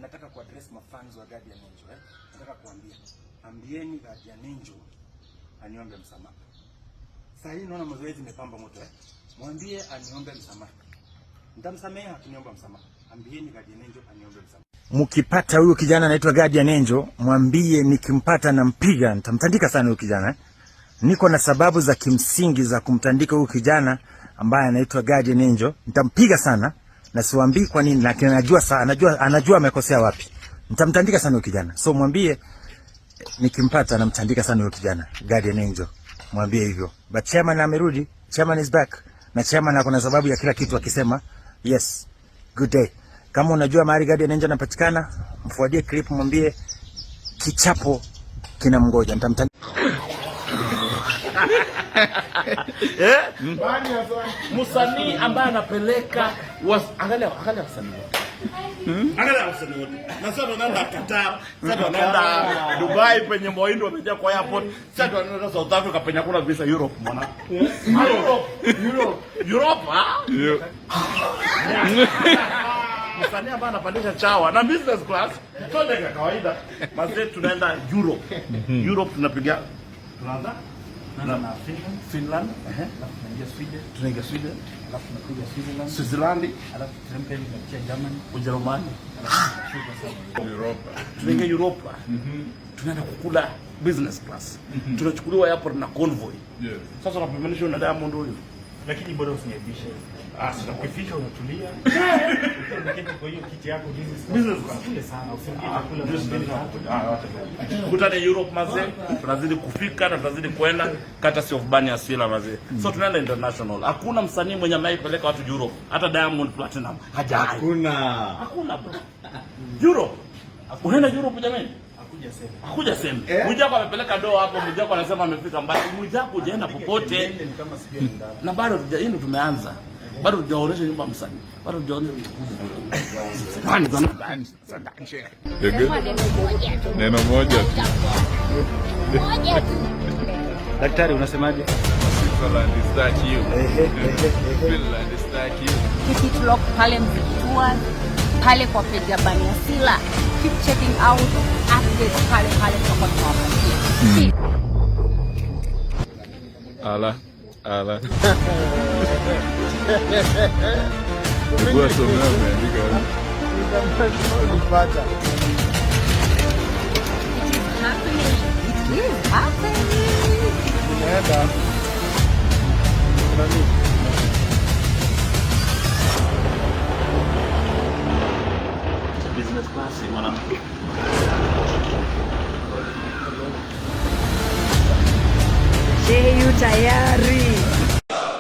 nataka kuaddress mafans wa Guardian Angel nataka kuambia, ambieni Guardian Angel aniombe msamaha. Sasa hii naona mazoezi imepamba moto Mwambie aniombe msamaha. Nitamsamehe akiniomba msamaha. Ambieni Guardian Angel aniombe msamaha. Mkipata huyo kijana anaitwa Guardian Angel, mwambie nikimpata nampiga, nitamtandika sana huyo kijana. Niko na sababu za kimsingi za kumtandika huyo kijana ambaye anaitwa Guardian Angel. Nitampiga sana na siwaambii kwa nini, lakini anajua amekosea wapi. Nitamtandika sana huyo kijana. So mwambie nikimpata namtandika sana huyo kijana Guardian Angel. Mwambie hivyo. But chairman amerudi. Chairman is back. Na chairman ako na sababu ya kila kitu akisema yes. Good day. Kama unajua mahali Guardian Angel anapatikana, mfuadie clip, mwambie kichapo kinamngoja. Nitamtandika. Msanii ambaye anapeleka angalia wasanii. Angalia wasanii wote. Na sasa wanaenda Qatar, sasa wanaenda Dubai penye Moindo wamejaa kwa airport, sasa wanaenda South Africa penye kuna visa Europe mwana. Europe. Msanii ambaye anapandisha chawa na business class, twende kwa kawaida. Mazee tunaenda Europe. Europe tunapiga tunaanza na Finland, tunaingia Sweden, alafu tunapiga Switzerland, alafu tunaingia Germany, Ujerumani, Europa. Tunaingia Europa. Tunaenda kukula business class. Tunachukuliwa airport na convoy. Sasa tunapimana na Diamond huyo. Lakini bado usiniaibishe. Sasa ukifika unatulia. Unaketi kwa hiyo kiti yako business class sana. Usingie kula kutane Europe mazee, tunazidi kufika na tunazidi kwenda kata si of Bani Asila mazee. So tunaenda international. Hakuna msanii mwenye anaipeleka watu Europe. Hata Diamond Platinum hajawahi. Hakuna bro. Europe. Unaenda Europe jamani? Hakuja sema. Mwijako amepeleka doa hapo, Mwijako anasema amefika mbali. Mwijako hujaenda popote. Na bado tujaenda tumeanza. Bado tujaonesha nyumba msanii. Bado tujaonesha. Neno moja. Daktari unasemaje? Finland is that you. Finland is that you. Kitlock pale Mvitua, pale kwa page ya Bani Asila. Keep checking out updates pale kwa tunawapatia. Ala. Wewe sio umeandika. It is happening. Business class mwanamke.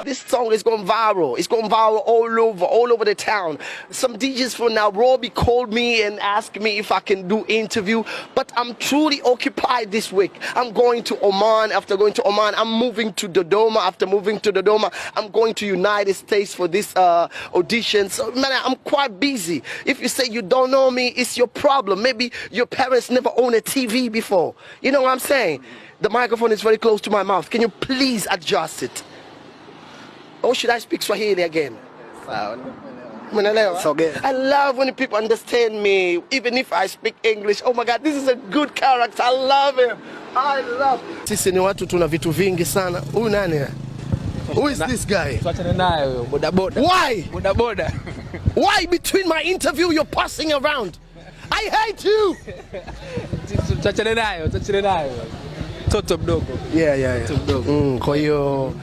This song is going viral. It's going viral all over the town. Some DJs from Nairobi called me and asked me if I can do interview, but I'm truly occupied this week. I'm going to Oman. After going to Oman, I'm moving to Dodoma. After moving to Dodoma, I'm going to United States for this audition. So man, I'm quite busy. If you say you don't know me, it's your problem. Maybe your parents never owned a TV before. You know what I'm saying? The microphone is very close to my mouth. Can you please adjust it? Or should I speak Swahili again? I love when people understand me, even if I speak English. Oh my God, this is a good character. I love him. I love him. Sisi ni watu tuna vitu vingi sana. Huyu nani? Who is this guy? Tuachane naye huyo boda boda. Why? Boda boda. Why between my interview you're passing around? I hate you. Tuachane naye. Toto mdogo. Yeah. Toto mdogo. Kwa hiyo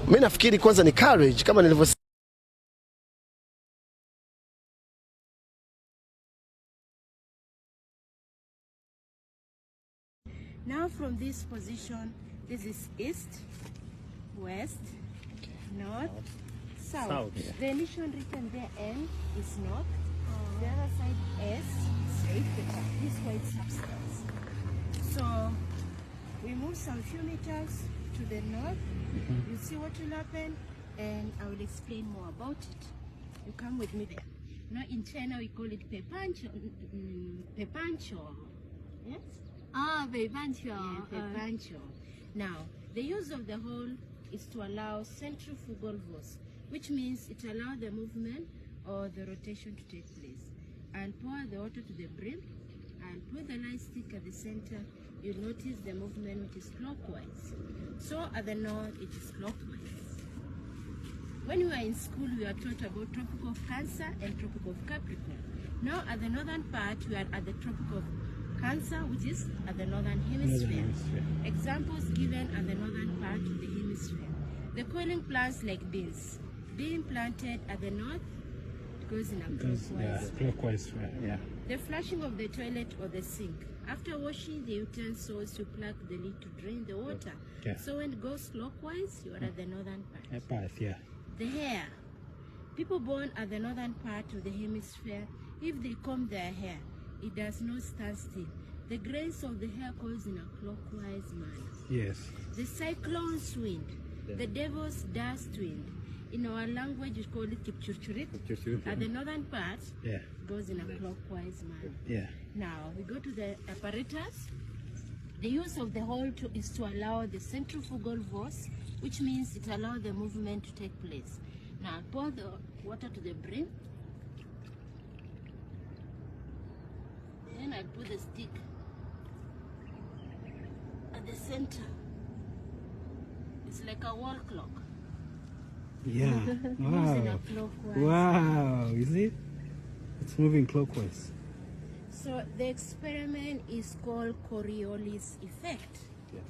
mimi nafikiri kwanza ni courage kama nilivyosema. Now from this position, this is east, west, north, south. The initial written there N is north. The other side S, this white substance. So we move some few meters to the north. You see what will happen, and I will explain more about it. You come with me there. Now in China we call it pepancho. Yes? Pepancho. Yeah, pepancho. Now the use of the hole is to allow centrifugal force, which means it allows the movement or the rotation to take place. I'll pour the water to the brim. I'll put the light stick at the center. You'll notice the movement which is clockwise. So at the north, it is clockwise. When we were in school, we were taught about Tropic of Cancer and Tropic of Capricorn. Now at the northern part, we are at the Tropic of Cancer, which is at the northern hemisphere. Examples given at the northern part of the hemisphere. The coiling plants like beans. Being planted at the north, it goes in a clockwise. Clockwise, yeah. The flushing of the toilet or the sink. After washing the utensils, you plug the lid to drain the water. Yeah. So when it goes clockwise, you are at the northern part. Yeah. The hair. People born at the northern part of the hemisphere, if they comb their hair, it does not stand still. The grains of the hair goes in a clockwise manner. Yes. The cyclone's wind, the devil's dust wind. In our language, we call it kipchurchurit. At the northern part, goes in a clockwise manner. Yeah. Now, we go to the apparatus. The use of the hole is to allow the centrifugal force, which means it allows the movement to take place. Now, pour the water to the brim. Then I put the stick at the center. It's like a wall clock. Yeah. Wow. Wow. You see? It's moving clockwise. So the experiment is called Coriolis effect. Yes.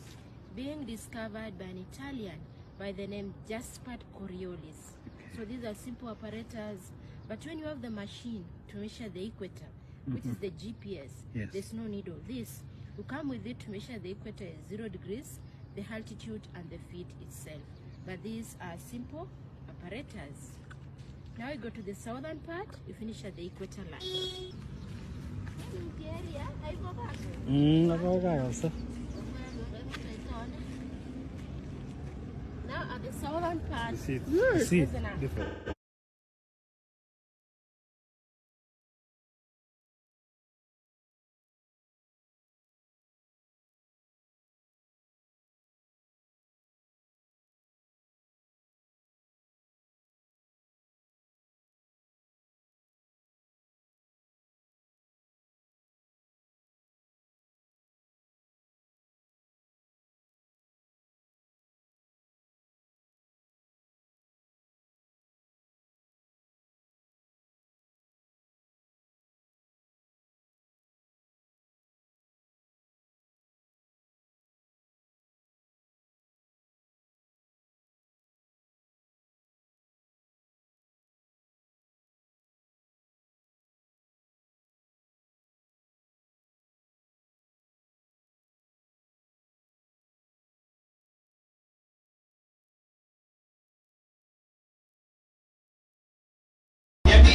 Being discovered by an Italian by the name Gaspard Coriolis. So these are simple apparatus, but when you have the machine to measure the equator, which is the GPS, there's no need of this. You come with it to measure the equator is 0 degrees, the altitude and the feet itself. But these are simple apparatus. Now we go to the southern part, we finish at the equator line. Now at the southern part, See,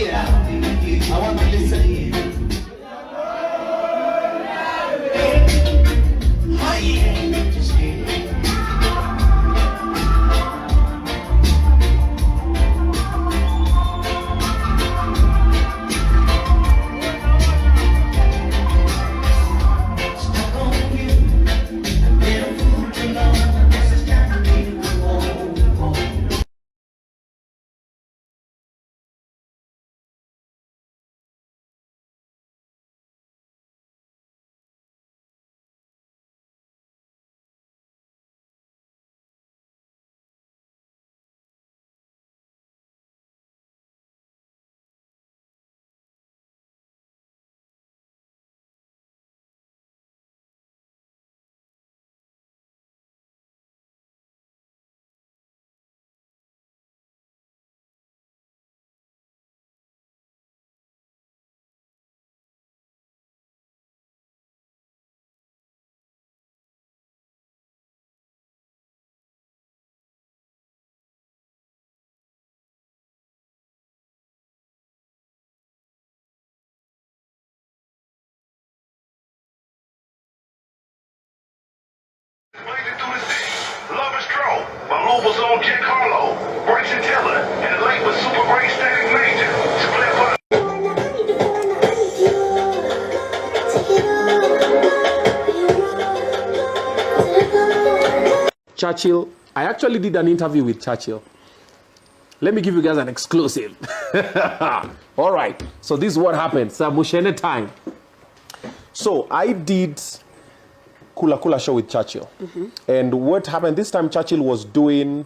I want to listen. Lover's Stroke, Maluva's on Jack Harlow, Bryson Tiller, and late with Super Great Static Major. Churchill, I actually did an interview with Churchill. Let me give you guys an exclusive. All right. So this is what happened. Samushene time. So I did Kula Kula show with Churchill. And what happened this time, Churchill was doing,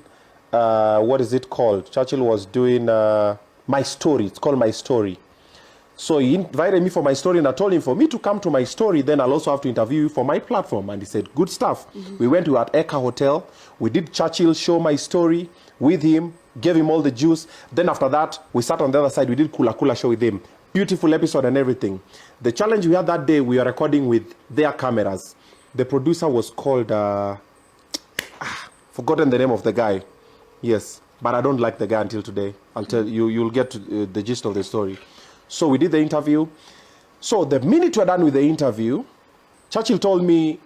what is it called? Churchill was doing My Story. It's called My Story. So he invited me for My Story, and I told him for me to come to My Story, then I'll also have to interview you for my platform. And he said, good stuff. We went to at Eka Hotel. We did Churchill show My Story with him, gave him all the juice. Then after that, we sat on the other side. We did Kula Kula show with him. Beautiful episode and everything. The challenge we had that day, we were recording with their cameras. The producer was called, forgotten the name of the guy. Yes, but I don't like the guy until today. I'll tell you, you'll get the gist of the story. So we did the interview. So the minute we're done with the interview, Churchill told me,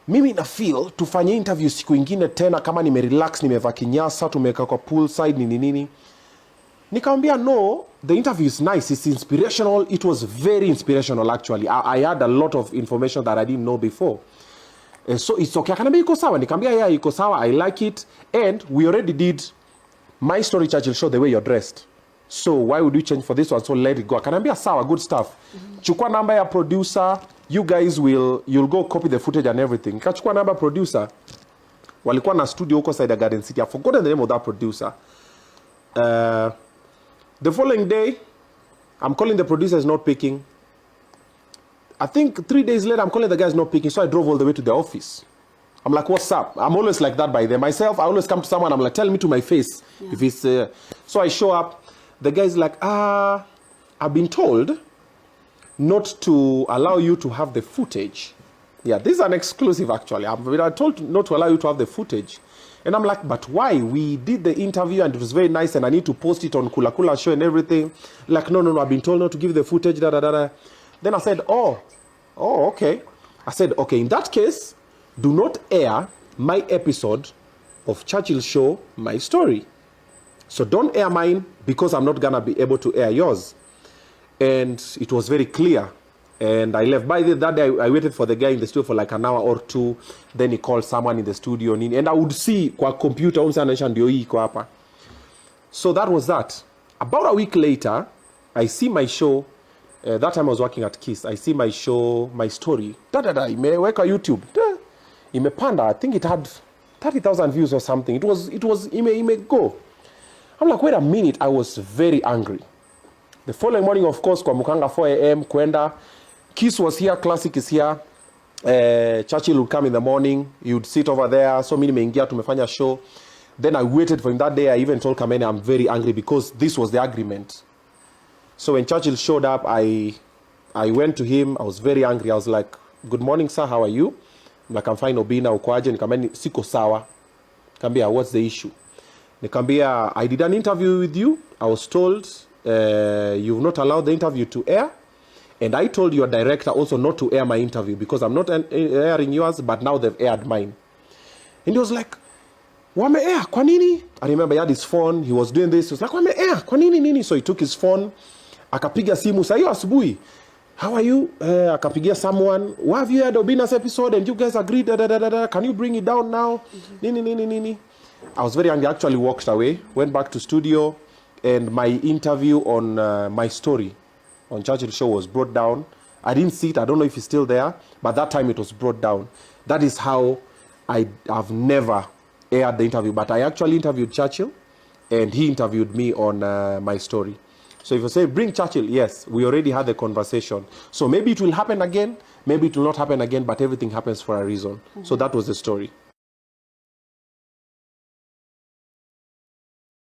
mimi na feel tufanye interview siku ingine tena kama nimerelax, nimevaa kinyasa, tumeka kwa poolside nini. Nikamwambia no, the interview is nice, it's inspirational. It was very inspirational actually. I had a lot of information that I didn't know before. So it's okay. Akaniambia iko sawa. Nikamwambia yeah, iko sawa. I like it. And we already did My Story Churchill show the way you're dressed. So why would you change for this one? So let it go. Akaniambia sawa, good stuff. Chukua namba ya producer. You guys you'll go copy the footage and everything. Nikachukua namba producer. Walikuwa na studio huko side of Garden City. I've forgotten the name of that producer. The following day, I'm calling the producer, is not picking. I think 3 days later, I'm calling the guy's not picking. So I drove all the way to the office. I'm like, what's up? I'm always like that by them. Myself, I always come to someone, I'm like, tell me to my face. Yeah. If it's so I show up. The guy's like, I've been told not to allow you to have the footage. Yeah, this is an exclusive actually. I've been told not to allow you to have the footage. And I'm like, but why? We did the interview and it was very nice and I need to post it on Kula Kula show and everything. Like, no, I've been told not to give the footage, Then I said, oh, okay. I said, okay, in that case, do not air my episode of Churchill show, My Story. So don't air mine because I'm not going to be able to air yours. And it was very clear. And I left. By that day, I waited for the guy in the studio for like an hour or two. Then he called someone in the studio. And I would see kwa computer. So that was that. About a week later, I see my show. That time I was working at Kiss. I see my show, My Story. Imeweka YouTube. Imepanda. I think it had 30,000 views or something. It was go. I'm like, wait a minute. I was very angry. The following morning, of course, kwa mukanga 4 a.m. kwenda. Kiss was here, Classic is here. Churchill would come in the morning. He would sit over there. So mimi nimeingia tumefanya show. Then I waited for him that day. I even told Kamene I'm very angry because this was the agreement. So when Churchill showed up, I went to him. I was very angry. I was like, good morning, sir. How are you? I'm like, I'm fine, Obina, ukwaje. Nikamwambia siko sawa. Nikamwambia, what's the issue? Nikamwambia, I did an interview with you. I was told you've not allowed the interview to air. And I told your director also not to air my interview because I'm not airing yours, but now they've aired mine. And he was like, wame air, kwa nini? I remember he had his phone. He was doing this. He was like, wame air, kwa nini? So he took his phone. Akapiga simu, sa hiyo asubuhi. How are you? Akapigia someone. Why have you had Obina's episode and you guys agreed? Can you bring it down now? Nini. I was very angry. I actually walked away, went back to studio, and my interview on My Story on Churchill show was brought down. I didn't see it. I don't know if it's still there, but that time it was brought down. That is how I've never aired the interview, but I actually interviewed Churchill, and he interviewed me on My Story. So if you say, bring Churchill, yes, we already had the conversation. So maybe it will happen again, maybe it will not happen again, but everything happens for a reason. So that was the story.